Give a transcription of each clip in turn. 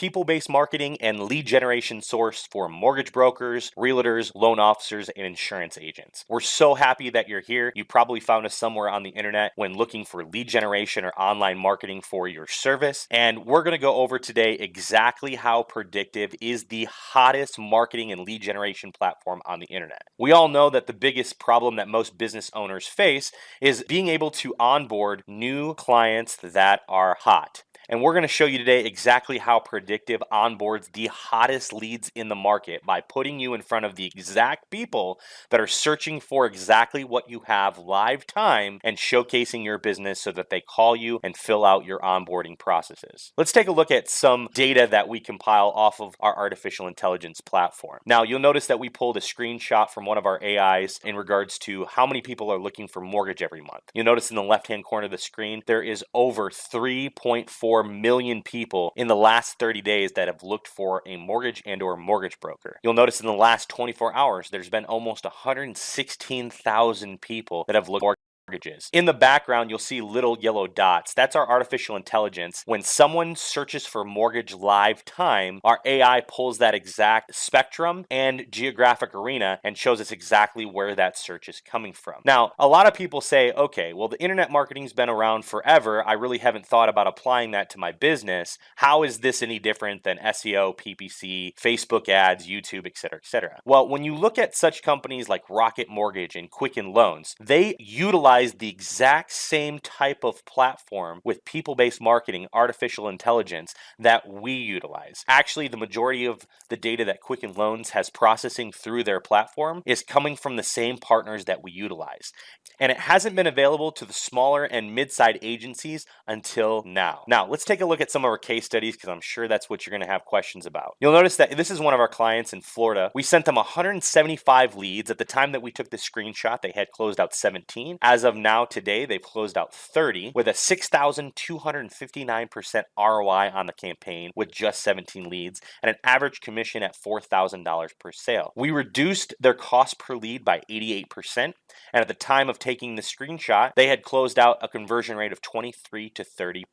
people-based marketing and lead generation source for mortgage brokers, realtors, loan officers, and insurance agents. We're so happy that you're here. You probably found us somewhere on the internet when looking for lead generation or online marketing for your service. And we're going to go over today exactly how Predyctive is the hottest marketing and lead generation platform on the internet. We all know that the biggest problem that most business owners face is being able to onboard new clients that are hot. And we're going to show you today exactly how Predyctive onboards the hottest leads in the market by putting you in front of the exact people that are searching for exactly what you have live time and showcasing your business so that they call you and fill out your onboarding processes. Let's take a look at some data that we compile off of our artificial intelligence platform. Now, you'll notice that we pulled a screenshot from one of our AIs in regards to how many people are looking for mortgage every month. You'll notice in the left-hand corner of the screen, there is over 3.4 million people in the last 30 days that have looked for a mortgage and or mortgage broker. You'll notice in the last 24 hours, there's been almost 116,000 people that have looked for mortgages. In the background, you'll see little yellow dots. That's our artificial intelligence. When someone searches for mortgage live time, our AI pulls that exact spectrum and geographic arena and shows us exactly where that search is coming from. Now, a lot of people say, okay, well, the internet marketing's been around forever. I really haven't thought about applying that to my business. How is this any different than SEO, PPC, Facebook ads, YouTube, et cetera, et cetera? Well, when you look at such companies like Rocket Mortgage and Quicken Loans, they utilize the exact same type of platform with people-based marketing, artificial intelligence that we utilize. Actually, the majority of the data that Quicken Loans has processing through their platform is coming from the same partners that we utilize. And it hasn't been available to the smaller and mid-sized agencies until now. Now, let's take a look at some of our case studies because I'm sure that's what you're going to have questions about. You'll notice that this is one of our clients in Florida. We sent them 175 leads. At the time that we took this screenshot, they had closed out 17. As of now, today, they've closed out 30 with a 6,259% ROI on the campaign with just 17 leads and an average commission at $4,000 per sale. We reduced their cost per lead by 88%. And at the time of taking the screenshot, they had closed out a conversion rate of 23 to 30%.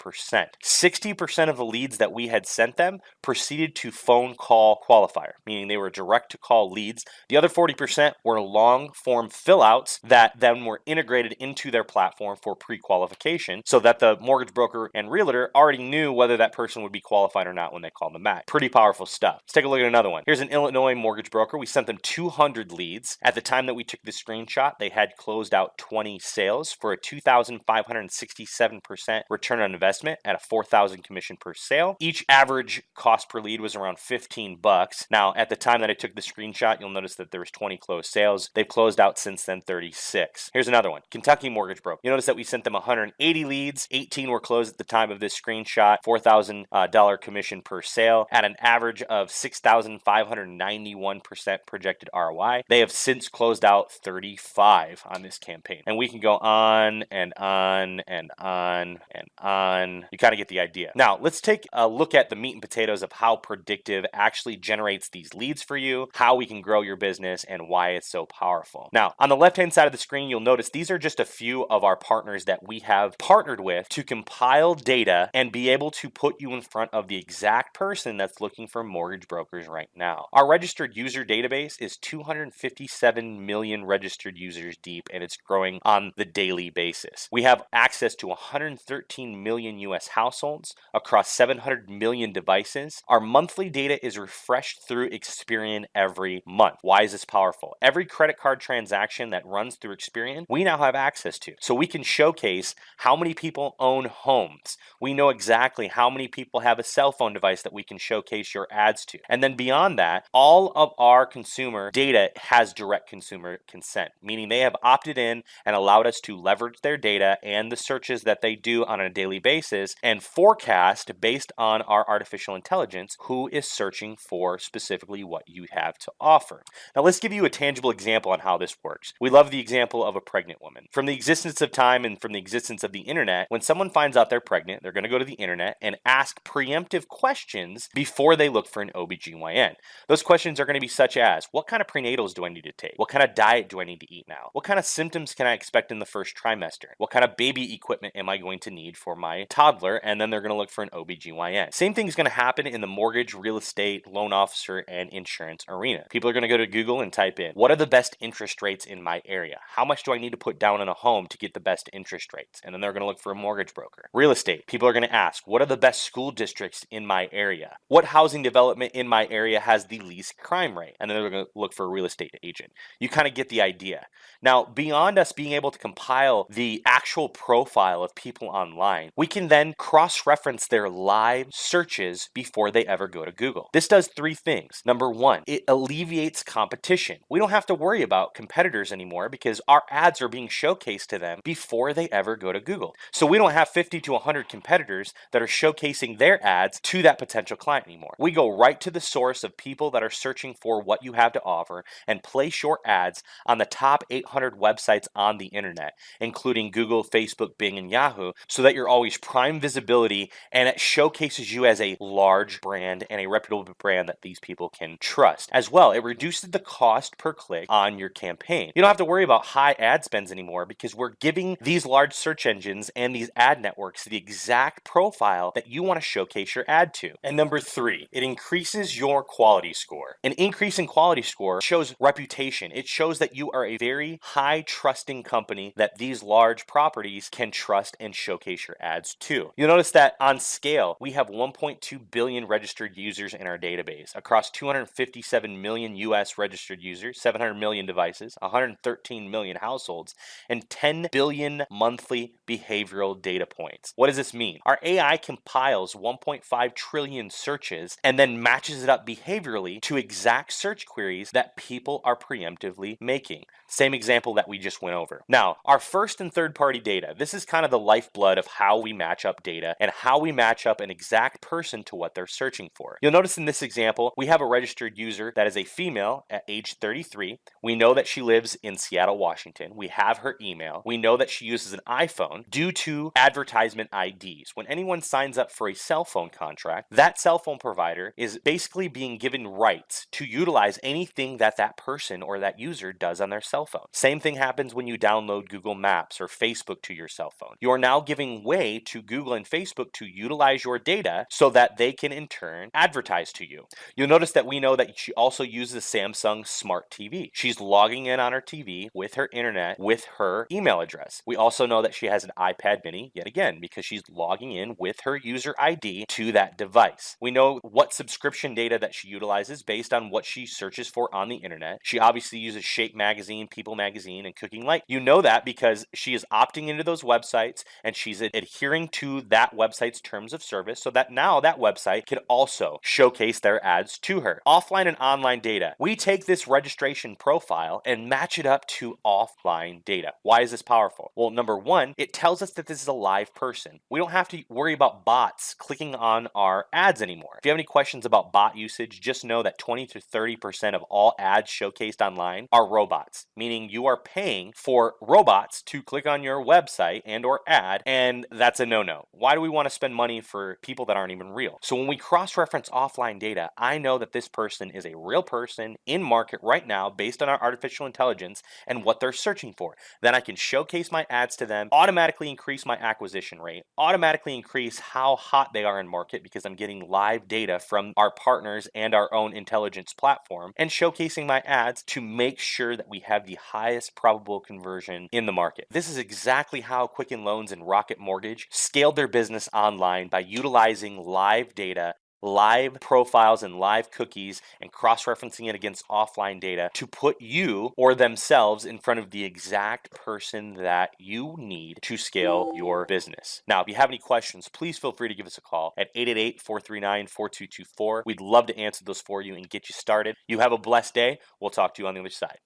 60% of the leads that we had sent them proceeded to phone call qualifier, meaning they were direct to call leads. The other 40% were long form fill outs that then were integrated into their platform for pre-qualification so that the mortgage broker and realtor already knew whether that person would be qualified or not when they called them back. Pretty powerful stuff. Let's take a look at another one. Here's an Illinois mortgage broker. We sent them 200 leads. At the time that we took the screenshot, they had closed out 20 sales for a 2,567% return on investment at a 4,000 commission per sale. Each average cost per lead was around 15 bucks. Now, at the time that I took the screenshot, you'll notice that there was 20 closed sales. They've closed out since then 36. Here's another one. Kentucky mortgage broker. You notice that we sent them 180 leads. 18 were closed at the time of this screenshot. $4,000 commission per sale at an average of 6,591% projected ROI. They have since closed out 35 on this campaign. And we can go on and on and on and on. You kind of get the idea. Now, let's take a look at the meat and potatoes of how Predyctive actually generates these leads for you, how we can grow your business, and why it's so powerful. Now, on the left-hand side of the screen, you'll notice these are just a few of our partners that we have partnered with to compile data and be able to put you in front of the exact person that's looking for mortgage brokers right now. Our registered user database is 257 million registered users deep, and it's growing on the daily basis. We have access to 113 million US households across 700 million devices. Our monthly data is refreshed through Experian every month. Why is this powerful? Every credit card transaction that runs through Experian, we now have access to. So we can showcase how many people own homes. We know exactly how many people have a cell phone device that we can showcase your ads to. And then beyond that, all of our consumer data has direct consumer consent, meaning they have opted in and allowed us to leverage their data and the searches that they do on a daily basis and forecast based on our artificial intelligence who is searching for specifically what you have to offer. Now let's give you a tangible example on how this works. We love the example of a pregnant woman. From the existence of time and from the existence of the internet, when someone finds out they're pregnant, they're going to go to the internet and ask preemptive questions before they look for an OBGYN. Those questions are going to be such as, what kind of prenatals do I need to take? What kind of diet do I need to eat now? What kind of symptoms can I expect in the first trimester? What kind of baby equipment am I going to need for my toddler? And then they're going to look for an OBGYN. Same thing is going to happen in the mortgage, real estate, loan officer, and insurance arena. People are going to go to Google and type in, what are the best interest rates in my area? How much do I need to put down on a home to get the best interest rates? And then they're going to look for a mortgage broker. Real estate, people are going to ask, what are the best school districts in my area? What housing development in my area has the least crime rate? And then they're going to look for a real estate agent. You kind of get the idea. Now, beyond us being able to compile the actual profile of people online, we can then cross-reference their live searches before they ever go to Google. This does three things. Number one, it alleviates competition. We don't have to worry about competitors anymore because our ads are being showcased to them before they ever go to Google. So we don't have 50 to 100 competitors that are showcasing their ads to that potential client anymore. We go right to the source of people that are searching for what you have to offer and place your ads on the top 800 websites on the internet, including Google, Facebook, Bing, and Yahoo, so that you're always prime visibility and it showcases you as a large brand and a reputable brand that these people can trust. As well, it reduces the cost per click on your campaign. You don't have to worry about high ad spends anymore because we're giving these large search engines and these ad networks the exact profile that you want to showcase your ad to. And number three, it increases your quality score. An increase in quality score shows reputation. It shows that you are a very high trusting company that these large properties can trust and showcase your ads to. You'll notice that on scale, we have 1.2 billion registered users in our database across 257 million US registered users, 700 million devices, 113 million households, and 10 billion monthly behavioral data points. What does this mean? Our AI compiles 1.5 trillion searches and then matches it up behaviorally to exact search queries that people are preemptively making. Same example that we just went over. Now, our first and third party data, this is kind of the lifeblood of how we match up data and how we match up an exact person to what they're searching for. You'll notice in this example, we have a registered user that is a female at age 33. We know that she lives in Seattle, Washington. We have her email. We know that she uses an iPhone due to advertisement IDs. When anyone signs up for a cell phone contract, that cell phone provider is basically being given rights to utilize anything that that person or that user does on their cell phone. Same thing happens when you download Google Maps or Facebook to your cell phone. You are now giving way to Google and Facebook to utilize your data so that they can in turn advertise to you. You'll notice that we know that she also uses Samsung Smart TV. She's logging in on her TV with her internet with her email address. We also know that she has an iPad mini, yet again, because she's logging in with her user ID to that device. We know what subscription data that she utilizes based on what she searches for on the internet. She obviously uses Shape Magazine, People Magazine, and Cooking Light. You know that because she is opting into those websites and she's adhering to that website's terms of service so that now that website can also showcase their ads to her. Offline and online data. We take this registration profile and match it up to offline data. Why is this powerful? Well, number one, it tells us that this is a live person. We don't have to worry about bots clicking on our ads anymore. If you have any questions about bot usage, just know that 20 to 30% of all ads showcased online are robots, meaning you are paying for robots to click on your website and or ad, and that's a no-no. Why do we want to spend money for people that aren't even real? So when we cross-reference offline data, I know that this person is a real person in market right now based on our artificial intelligence and what they're searching for. Then I can showcase my ads to them, automatically increase my acquisition rate, automatically increase how hot they are in market because I'm getting live data from our partners and our own intelligence platform and showcasing my ads to make sure that we have the highest probable conversion in the market. This is exactly how Quicken Loans and Rocket Mortgage scaled their business online by utilizing live data, live profiles and live cookies and cross-referencing it against offline data to put you or themselves in front of the exact person that you need to scale your business. Now, if you have any questions, please feel free to give us a call at 888-439-4224. We'd love to answer those for you and get you started. You have a blessed day. We'll talk to you on the other side.